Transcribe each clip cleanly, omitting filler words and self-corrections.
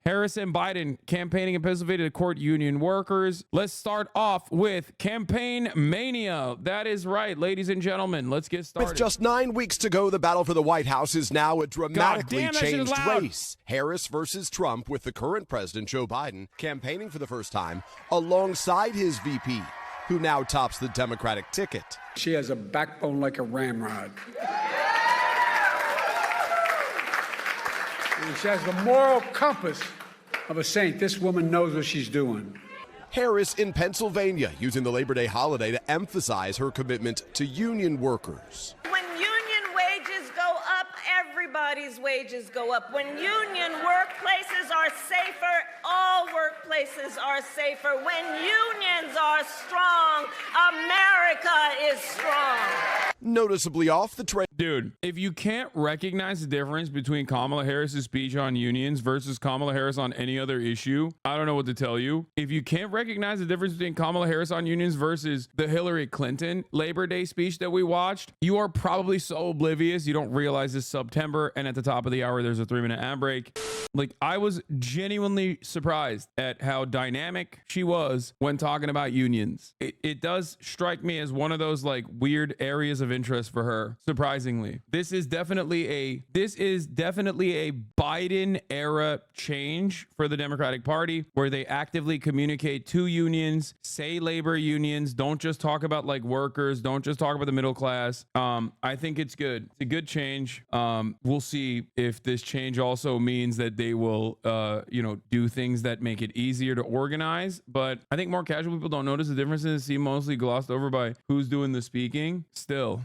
Harris and Biden campaigning in Pennsylvania to court union workers. Let's start off with campaign mania. That is right, ladies and gentlemen. Let's get started. With just 9 weeks to go, the battle for the White House is now a dramatically changed race. Harris versus Trump, with the current president, Joe Biden, campaigning for the first time alongside his VP, who now tops the Democratic ticket. She has a backbone like a ramrod. She has the moral compass of a saint. This woman knows what she's doing. Harris in Pennsylvania, using the Labor Day holiday to emphasize her commitment to union workers. When union wages go up, everybody's wages go up. When union workplaces are safer, all workplaces are safer. When unions are strong, America is strong. Noticeably off the train. Dude, if you can't recognize the difference between Kamala Harris's speech on unions versus Kamala Harris on any other issue, I don't know what to tell you. If you can't recognize the difference between Kamala Harris on unions versus the Hillary Clinton Labor Day speech that we watched, you are probably so oblivious you don't realize this September, and at the top of the hour there's a 3-minute ad break. Like, I was genuinely surprised at how dynamic she was when talking about unions. It does strike me as one of those like weird areas of interest for her, surprisingly. This is definitely a Biden era change for the Democratic Party, where they actively communicate to unions, say labor unions, don't just talk about like workers, don't just talk about the middle class. I think it's good. It's a good change. We'll see if this change also means that they will do things that make it easier to organize, but I think more casual people don't notice the differences, seem mostly glossed over by who's doing the speaking. Still,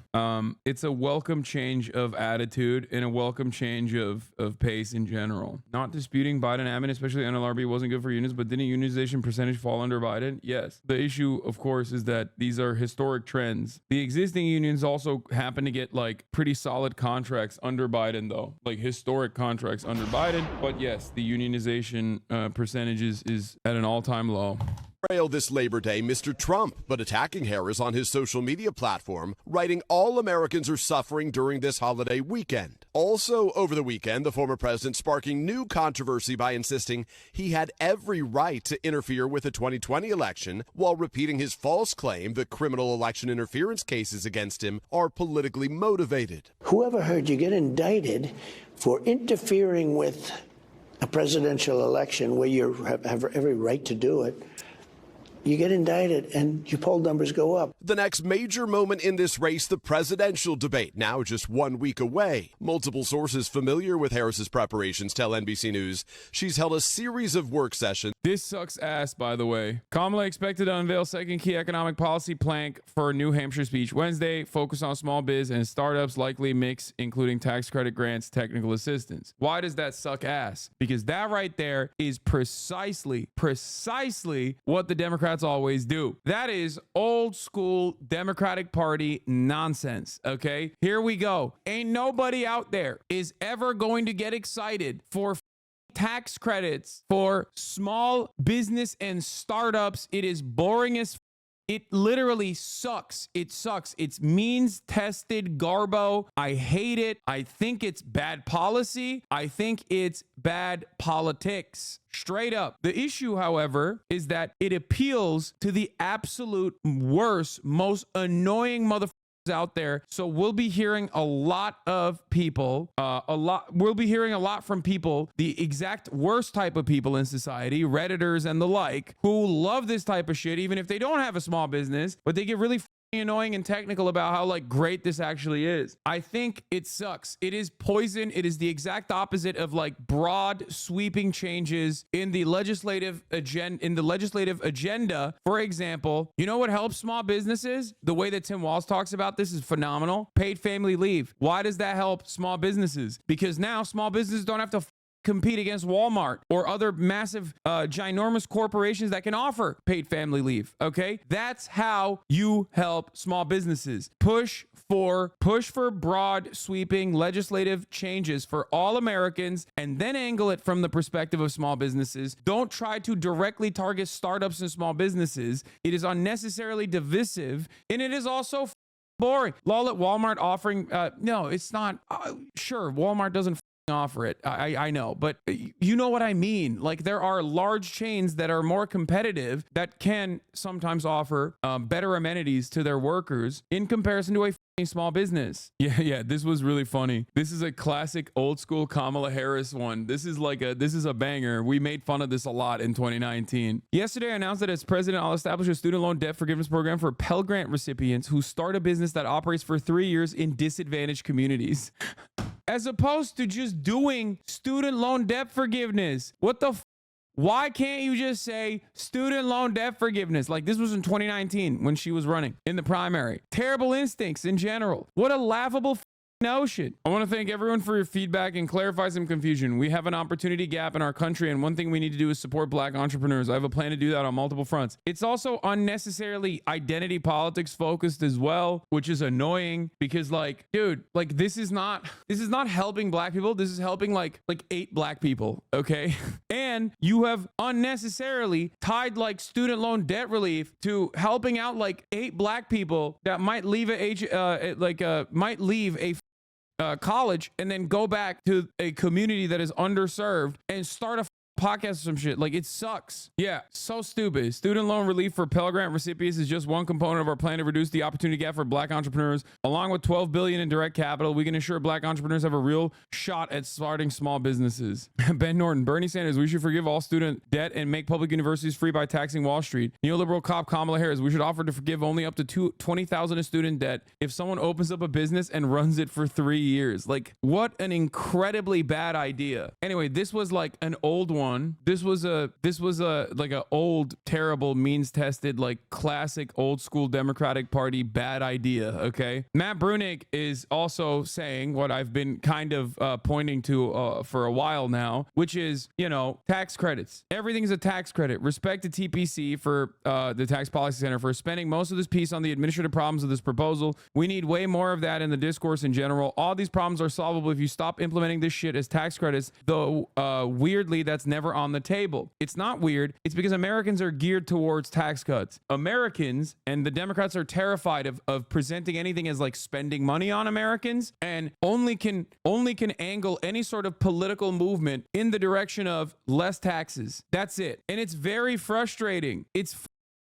it's a welcome change of attitude and a welcome change of pace in general. Not disputing Biden admin, especially NLRB, wasn't good for unions, but didn't unionization percentage fall under Biden? Yes. The issue, of course, is that these are historic trends. The existing unions also happen to get like pretty solid contracts under Biden, though, like historic contracts under Biden. But yes, the unionization percentages is at an all-time low. This Labor Day, Mr. Trump, but attacking Harris on his social media platform, writing all Americans are suffering during this holiday weekend. Also over the weekend, the former president sparking new controversy by insisting he had every right to interfere with the 2020 election, while repeating his false claim that criminal election interference cases against him are politically motivated. Whoever heard you get indicted for interfering with a presidential election where you have every right to do it? You get indicted and your poll numbers go up. The next major moment in this race, the presidential debate, now just 1 week away. Multiple sources familiar with Harris's preparations tell NBC News she's held a series of work sessions. This sucks ass, by the way. Kamala expected to unveil second key economic policy plank for a New Hampshire speech Wednesday, focus on small biz and startups, likely mix, including tax credit grants, technical assistance. Why does that suck ass? Because that right there is precisely what the Democrats always do. That is old school Democratic Party nonsense. Okay, here we go. Ain't nobody out there is ever going to get excited for tax credits for small business and startups. It is boring as it literally sucks. It sucks. It's means tested garbo. I hate it. I think it's bad policy. I think it's bad politics. Straight up. The issue, however, is that it appeals to the absolute worst, most annoying motherfuckers out there. So we'll be hearing a lot of people, we'll be hearing a lot from people, the exact worst type of people in society, Redditors and the like, who love this type of shit, even if they don't have a small business, but they get really annoying and technical about how like great this actually is. I think it sucks. It is poison. It is the exact opposite of like broad sweeping changes in the legislative agenda. For example, you know what helps small businesses? The way that Tim Walz talks about this is phenomenal. Paid family leave. Why does that help small businesses? Because now small businesses don't have to compete against Walmart or other massive ginormous corporations that can offer paid family leave. Okay, that's how you help small businesses. Push for broad sweeping legislative changes for all Americans, and then angle it from the perspective of small businesses. Don't try to directly target startups and small businesses. It is unnecessarily divisive, and it is also boring. Lol at Walmart offering no, it's not. Sure, Walmart doesn't offer it. I know, but you know what I mean. Like, there are large chains that are more competitive that can sometimes offer better amenities to their workers in comparison to a small business. Yeah, this was really funny. This is a classic old school Kamala Harris one. This is a banger. We made fun of this a lot in 2019. Yesterday, I announced that as president, I'll establish a student loan debt forgiveness program for Pell Grant recipients who start a business that operates for 3 years in disadvantaged communities. As opposed to just doing student loan debt forgiveness. What the Why can't you just say student loan debt forgiveness? Like, this was in 2019 when she was running in the primary. Terrible instincts in general. What a laughable notion. I want to thank everyone for your feedback and clarify some confusion. We have an opportunity gap in our country, and one thing we need to do is support black entrepreneurs. I have a plan to do that on multiple fronts. It's also unnecessarily identity politics focused as well, which is annoying because, like, dude, like, this is not helping black people. This is helping like 8 black people, okay? And you have unnecessarily tied like student loan debt relief to helping out like 8 black people that might leave a college and then go back to a community that is underserved and start a podcast or some shit. Like, it sucks. Yeah, so stupid. Student loan relief for Pell Grant recipients is just one component of our plan to reduce the opportunity gap for black entrepreneurs. Along with $12 billion in direct capital, we can ensure black entrepreneurs have a real shot at starting small businesses. Ben Norton, Bernie Sanders, we should forgive all student debt and make public universities free by taxing Wall Street. Neoliberal cop Kamala Harris, we should offer to forgive only up to $20,000 in student debt if someone opens up a business and runs it for 3 years. Like, what an incredibly bad idea. Anyway, this was like an old one. This was a like a old, terrible, means tested, like classic old school Democratic Party bad idea. Okay. Matt Bruenick is also saying what I've been kind of pointing to for a while now, which is, you know, tax credits. Everything's a tax credit. Respect to TPC for the Tax Policy Center for spending most of this piece on the administrative problems of this proposal. We need way more of that in the discourse in general. All these problems are solvable if you stop implementing this shit as tax credits, though weirdly that's never on the table. It's not weird. It's because Americans are geared towards tax cuts. Americans and the Democrats are terrified of presenting anything as like spending money on Americans, and only can angle any sort of political movement in the direction of less taxes. That's it. And it's very frustrating. It's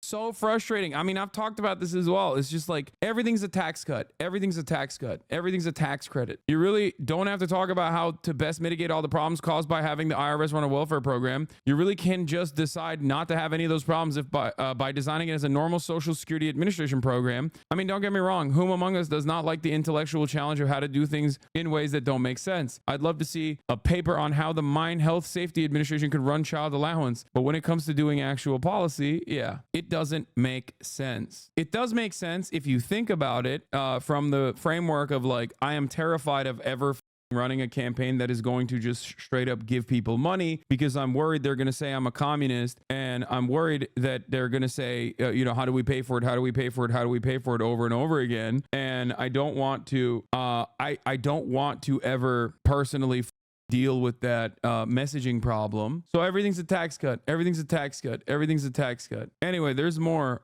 so frustrating. I mean, I've talked about this as well. It's just like everything's a tax cut. Everything's a tax cut. Everything's a tax credit. You really don't have to talk about how to best mitigate all the problems caused by having the IRS run a welfare program. You really can just decide not to have any of those problems if by designing it as a normal Social Security Administration program. I mean, don't get me wrong. Whom among us does not like the intellectual challenge of how to do things in ways that don't make sense? I'd love to see a paper on how the Mine Health Safety Administration could run child allowance. But when it comes to doing actual policy, yeah, it doesn't make sense. It does make sense if you think about it from the framework of like, I am terrified of ever running a campaign that is going to just straight up give people money because I'm worried they're going to say I'm a communist, and I'm worried that they're going to say, you know, how do we pay for it? How do we pay for it? How do we pay for it over and over again? And I don't want to, I don't want to ever personally deal with that messaging problem. So everything's a tax cut. Everything's a tax cut. Everything's a tax cut. Anyway, there's more.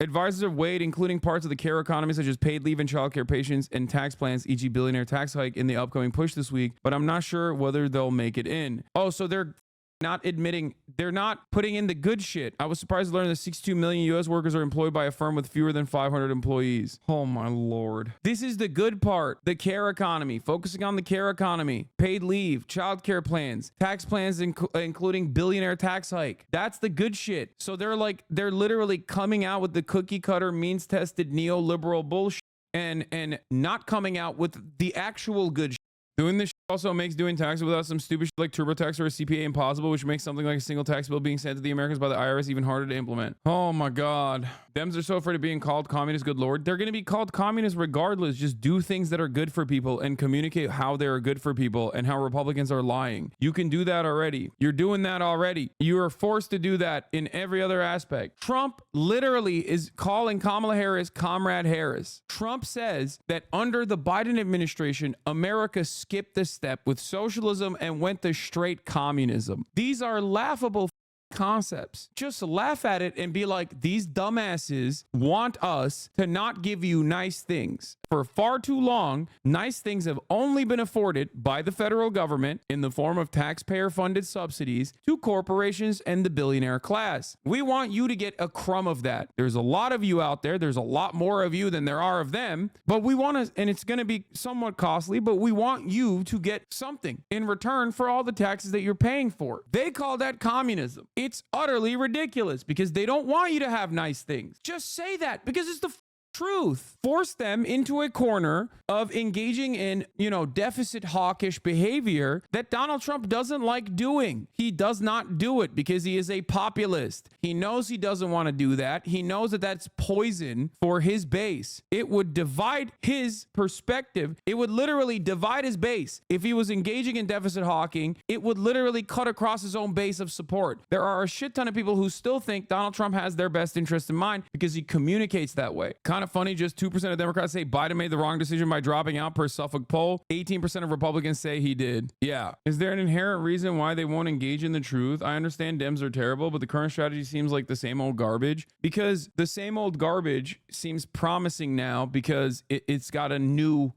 Advisors have weighed, including parts of the care economy, such as paid leave and childcare patients and tax plans, e.g. billionaire tax hike in the upcoming push this week, but I'm not sure whether they'll make it in. Oh, so they're not putting in the good shit. I was surprised to learn that 62 million U.S. workers are employed by a firm with fewer than 500 employees. Oh my Lord. This is the good part. The care economy, focusing on the care economy, paid leave, childcare plans, tax plans, including billionaire tax hike. That's the good shit. So they're literally coming out with the cookie cutter, means tested neoliberal bullshit and not coming out with the actual good shit. Doing this also makes doing taxes without some stupid shit like TurboTax or a CPA impossible, which makes something like a single tax bill being sent to the Americans by the IRS even harder to implement. Oh my God. Dems are so afraid of being called communist, good Lord. They're going to be called communist regardless. Just do things that are good for people and communicate how they are good for people and how Republicans are lying. You can do that already. You're doing that already. You are forced to do that in every other aspect. Trump literally is calling Kamala Harris Comrade Harris. Trump says that under the Biden administration, America skipped the step with socialism and went to straight communism. These are laughable concepts. Just laugh at it and be like, these dumbasses want us to not give you nice things. For far too long, nice things have only been afforded by the federal government in the form of taxpayer-funded subsidies to corporations and the billionaire class. We want you to get a crumb of that. There's a lot of you out there. There's a lot more of you than there are of them. But we want to, and it's going to be somewhat costly, but we want you to get something in return for all the taxes that you're paying for. They call that communism. It's utterly ridiculous because they don't want you to have nice things. Just say that because it's the truth. Force them into a corner of engaging in, deficit hawkish behavior that Donald Trump doesn't like doing. He does not do it because he is a populist. He knows he doesn't want to do that. He knows that that's poison for his base. It would divide his perspective. It would literally divide his base. If he was engaging in deficit hawking, it would literally cut across his own base of support. There are a shit ton of people who still think Donald Trump has their best interest in mind because he communicates that way. Kind of funny, just 2% of Democrats say Biden made the wrong decision by dropping out per Suffolk poll. 18% of Republicans say he did. Yeah. Is there an inherent reason why they won't engage in the truth? I understand Dems are terrible, but the current strategy seems like the same old garbage because the same old garbage seems promising now because it's got a new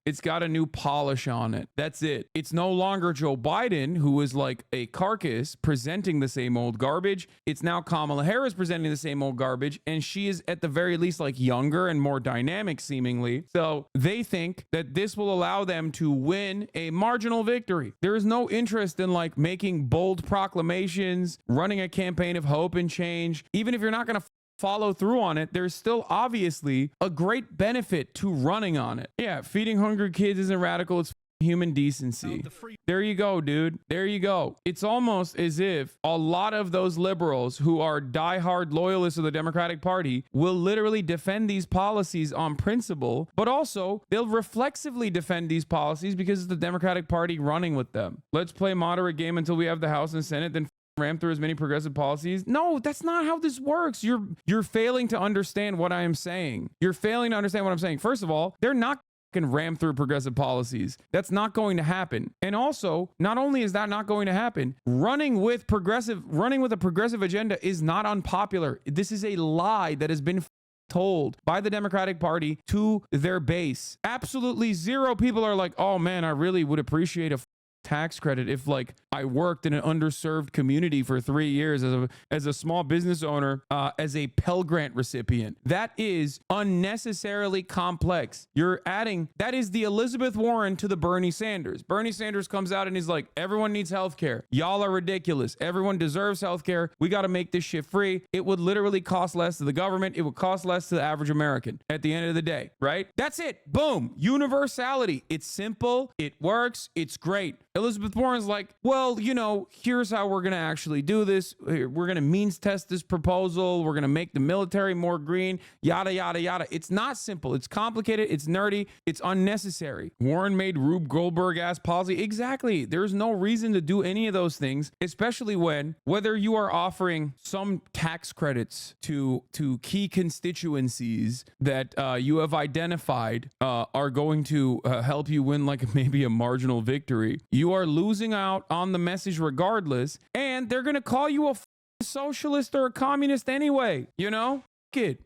polish on it. That's it. It's no longer Joe Biden, who is like a carcass presenting the same old garbage. It's now Kamala Harris presenting the same old garbage, and she is at the very least like younger and more dynamic seemingly. So they think that this will allow them to win a marginal victory. There is no interest in like making bold proclamations, running a campaign of hope and change. Even if you're not going to follow through on it, there's still obviously a great benefit to running on it. Yeah, feeding hungry kids isn't radical. It's human decency. There you go, dude. There you go. It's almost as if a lot of those liberals who are diehard loyalists of the Democratic Party will literally defend these policies on principle, but also they'll reflexively defend these policies because it's the Democratic Party running with them. Let's play moderate game until we have the House and Senate, then ram through as many progressive policies. No, that's not how this works. You're failing to understand what I am saying. You're failing to understand what I'm saying. First of all, they're not can ram through progressive policies. That's not going to happen. And also, not only is that not going to happen, running with a progressive agenda is not unpopular. This is a lie that has been told by the Democratic Party to their base. Absolutely zero people are like, oh man, I really would appreciate a tax credit if like I worked in an underserved community for 3 years as a small business owner, as a Pell Grant recipient. That is unnecessarily complex. You're adding, that is the Elizabeth Warren to the Bernie Sanders. Bernie Sanders comes out and he's like, everyone needs health care. Y'all are ridiculous. Everyone deserves health care. We got to make this shit free. It would literally cost less to the government. It would cost less to the average American at the end of the day, right? That's it. Boom. Universality. It's simple. It works. It's great. Elizabeth Warren's like, well, here's how we're going to actually do this. We're going to means test this proposal. We're going to make the military more green, yada, yada, yada. It's not simple. It's complicated. It's nerdy. It's unnecessary. Warren made Rube Goldberg-ass policy. Exactly. There's no reason to do any of those things, especially whether you are offering some tax credits to key constituencies that you have identified are going to help you win like maybe a marginal victory. You are losing out on the message regardless, and they're going to call you a socialist or a communist anyway,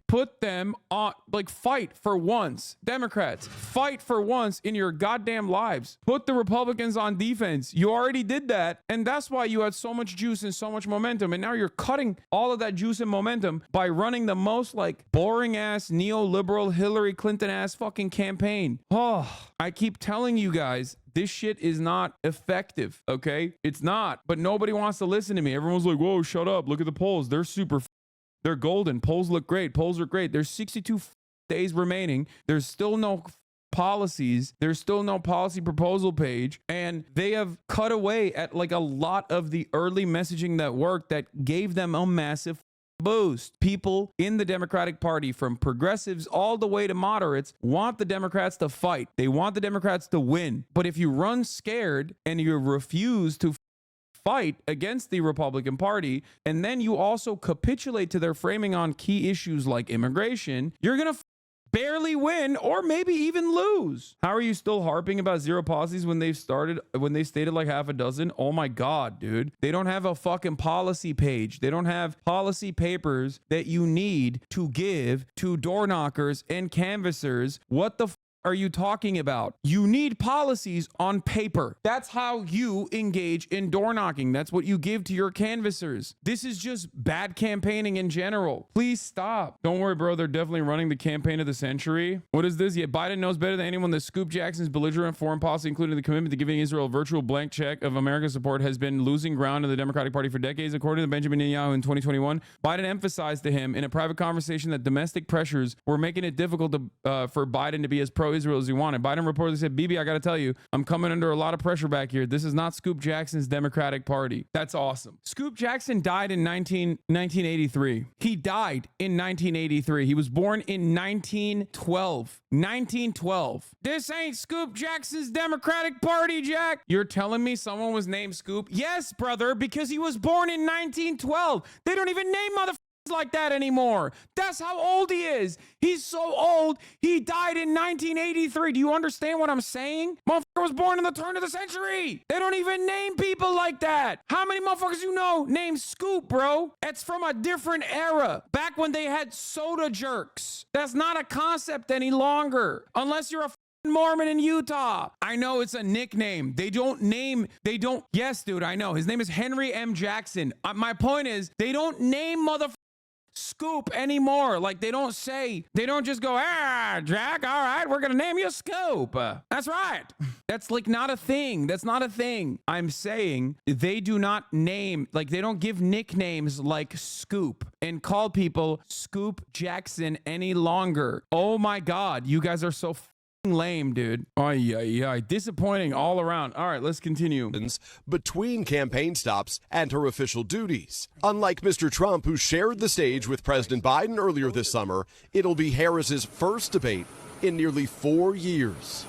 Put them on, fight for once. Democrats, fight for once in your goddamn lives. Put the Republicans on defense. You already did that, and that's why you had so much juice and so much momentum, and now you're cutting all of that juice and momentum by running the most boring-ass, neoliberal, Hillary Clinton-ass fucking campaign. Oh, I keep telling you guys, this shit is not effective, okay? It's not, but nobody wants to listen to me. Everyone's like, whoa, shut up. Look at the polls. They're golden. Polls look great. Polls are great. There's 62 days remaining. There's still no policies. There's still no policy proposal page. And they have cut away at a lot of the early messaging that worked that gave them a massive boost. People in the Democratic Party, from progressives all the way to moderates, want the Democrats to fight. They want the Democrats to win. But if you run scared and you refuse to fight against the Republican Party, and then you also capitulate to their framing on key issues like immigration, you're going to barely win, or maybe even lose. How are you still harping about zero policies when they stated like half a dozen? Oh my God, dude. They don't have a fucking policy page. They don't have policy papers that you need to give to door knockers and canvassers. What the are you talking about? You need policies on paper. That's how you engage in door knocking. That's what you give to your canvassers. This is just bad campaigning in general. Please stop. Don't worry, bro. They're definitely running the campaign of the century. What is this? Yet Biden knows better than anyone that Scoop Jackson's belligerent foreign policy, including the commitment to giving Israel a virtual blank check of America's support, has been losing ground in the Democratic Party for decades. According to Benjamin Netanyahu in 2021, Biden emphasized to him in a private conversation that domestic pressures were making it difficult for Biden to be as pro-Israel as he wanted. Biden reportedly said, Bibi, I got to tell you, I'm coming under a lot of pressure back here. This is not Scoop Jackson's Democratic Party. That's awesome. Scoop Jackson died in 1983. He died in 1983. He was born in 1912. 1912. This ain't Scoop Jackson's Democratic Party, Jack. You're telling me someone was named Scoop? Yes, brother, because he was born in 1912. They don't even name motherfuckers like that anymore. That's how old he is. He's so old, he died in 1983. Do you understand what I'm saying? Motherfucker was born in the turn of the century. They don't even name people like that. How many motherfuckers you know named Scoop, bro? It's from a different era. Back when they had soda jerks. That's not a concept any longer. Unless you're a Mormon in Utah. I know it's a nickname. Yes, dude, I know. His name is Henry M. Jackson. My point is, they don't name motherfuckers Scoop anymore. Like they don't just go, Jack, all right, we're gonna name you Scoop. That's right. That's like not a thing. That's not a thing. I'm saying they do not name, like they don't give nicknames like Scoop and call people Scoop Jackson any longer. Oh my God, you guys are so lame, dude. Disappointing all around. All right, let's continue. Between campaign stops and her official duties. Unlike Mr. Trump, who shared the stage with President Biden earlier this summer, it'll be Harris's first debate in nearly 4 years.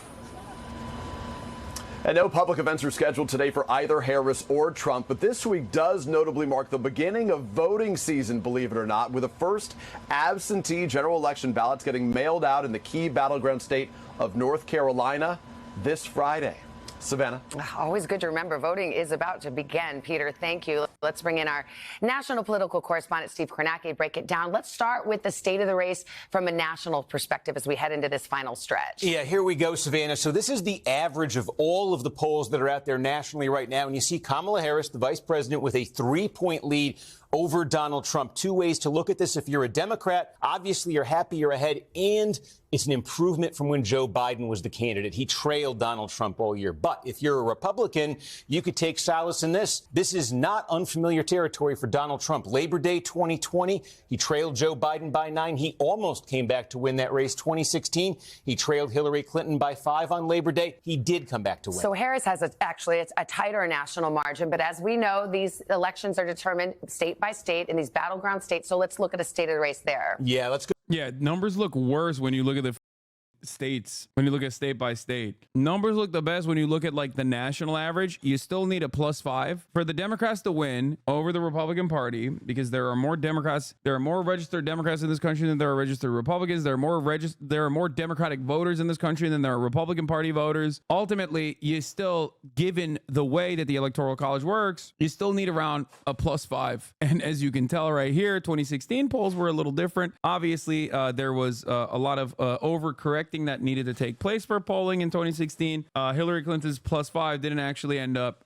And no public events are scheduled today for either Harris or Trump, but this week does notably mark the beginning of voting season, believe it or not, with the first absentee general election ballots getting mailed out in the key battleground state of North Carolina this Friday. Savannah. Always good to remember. Voting is about to begin. Peter, thank you. Let's bring in our national political correspondent, Steve Kornacki, break it down. Let's start with the state of the race from a national perspective as we head into this final stretch. Yeah, here we go, Savannah. So this is the average of all of the polls that are out there nationally right now. And you see Kamala Harris, the vice president, with a 3-point lead over Donald Trump. Two ways to look at this. If you're a Democrat, obviously you're happy you're ahead, and it's an improvement from when Joe Biden was the candidate. He trailed Donald Trump all year. But if you're a Republican, you could take solace in this. This is not unfamiliar territory for Donald Trump. Labor Day 2020, he trailed Joe Biden by 9. He almost came back to win that race. 2016, he trailed Hillary Clinton by 5 on Labor Day. He did come back to win. So Harris has actually it's a tighter national margin. But as we know, these elections are determined state by state in these battleground states. So let's look at a state of the race there. Yeah, let's go. Yeah, numbers look worse when you look at the states, when you look at state by state. Numbers look the best when you look at like the national average. You still need a +5 for the Democrats to win over the Republican Party, because there are more Democrats, there are more registered Democrats in this country than there are registered Republicans. There are more Democratic voters in this country than there are Republican Party voters. Ultimately, you still, given the way that the Electoral College works, you still need around a +5. And as you can tell right here, 2016 polls were a little different. Obviously, there was a lot of overcorrecting that needed to take place for polling in 2016. Hillary Clinton's +5 didn't actually end up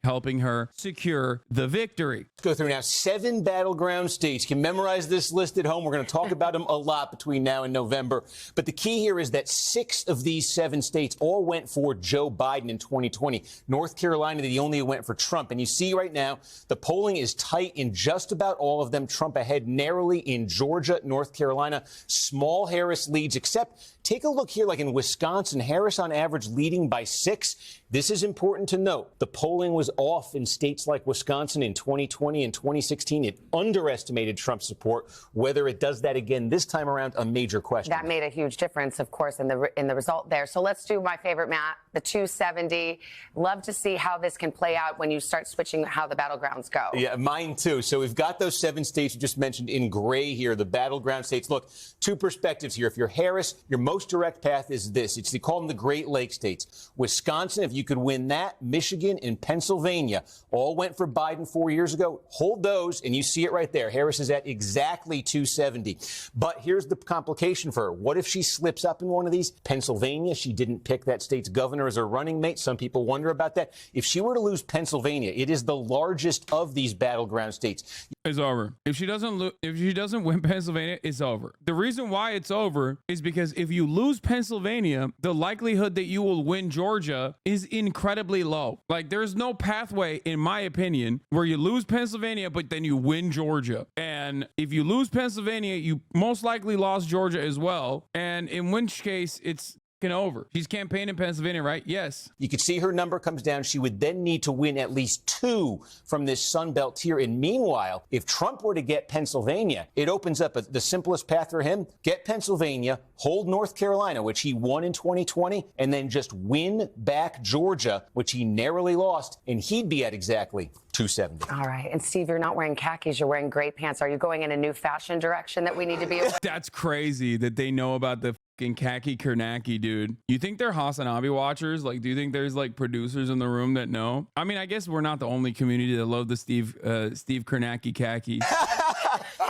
helping her secure the victory. Let's go through now 7 battleground states. You can memorize this list at home. We're going to talk about them a lot between now and November. But the key here is that 6 of these 7 states all went for Joe Biden in 2020. North Carolina, the only went for Trump. And you see right now, the polling is tight in just about all of them. Trump ahead narrowly in Georgia, North Carolina. Small Harris leads, except take a look here, like in Wisconsin, Harris on average leading by 6. This is important to note. The polling was off in states like Wisconsin in 2020 and 2016. It underestimated Trump's support. Whether it does that again this time around, a major question. That made a huge difference, of course, in the result there. So let's do my favorite, Matt. the 270. Love to see how this can play out when you start switching how the battlegrounds go. Yeah, mine too. So we've got those 7 states you just mentioned in gray here, the battleground states. Look, 2 perspectives here. If you're Harris, your most direct path is this. They call them the Great Lakes states. Wisconsin, if you could win that, Michigan and Pennsylvania all went for Biden 4 years ago. Hold those, and you see it right there. Harris is at exactly 270. But here's the complication for her. What if she slips up in one of these? Pennsylvania, she didn't pick that state's governor as her running mate. Some people wonder about that. If she were to lose Pennsylvania, it is the largest of these battleground states. It's over. If she doesn't win Pennsylvania, it's over. The reason why it's over is because if you lose Pennsylvania, the likelihood that you will win Georgia is incredibly low. Like, there's no pathway, in my opinion, where you lose Pennsylvania, but then you win Georgia. And if you lose Pennsylvania, you most likely lost Georgia as well. And in which case, it's over. She's campaigning in Pennsylvania, right? Yes. You could see her number comes down. She would then need to win at least 2 from this Sun Belt tier. And meanwhile, if Trump were to get Pennsylvania, it opens up the simplest path for him. Get Pennsylvania, hold North Carolina, which he won in 2020, and then just win back Georgia, which he narrowly lost, and he'd be at exactly 270. All right. And Steve, you're not wearing khakis. You're wearing gray pants. Are you going in a new fashion direction that we need to be aware? That's crazy that they know about the fucking khaki Kernacki, dude. You think they're HasanAbi watchers? Like, do you think there's like producers in the room that know? I mean, I guess we're not the only community that love the Steve Kernacki khakis.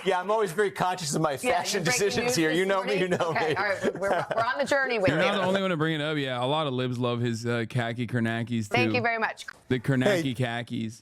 Yeah, I'm always very conscious of my fashion decisions here. You know me, you know me. All right, we're on the journey with you. You're not the only one to bring it up. Yeah, a lot of libs love his khaki Kernackis too. Thank you very much. The Kernacki khakis.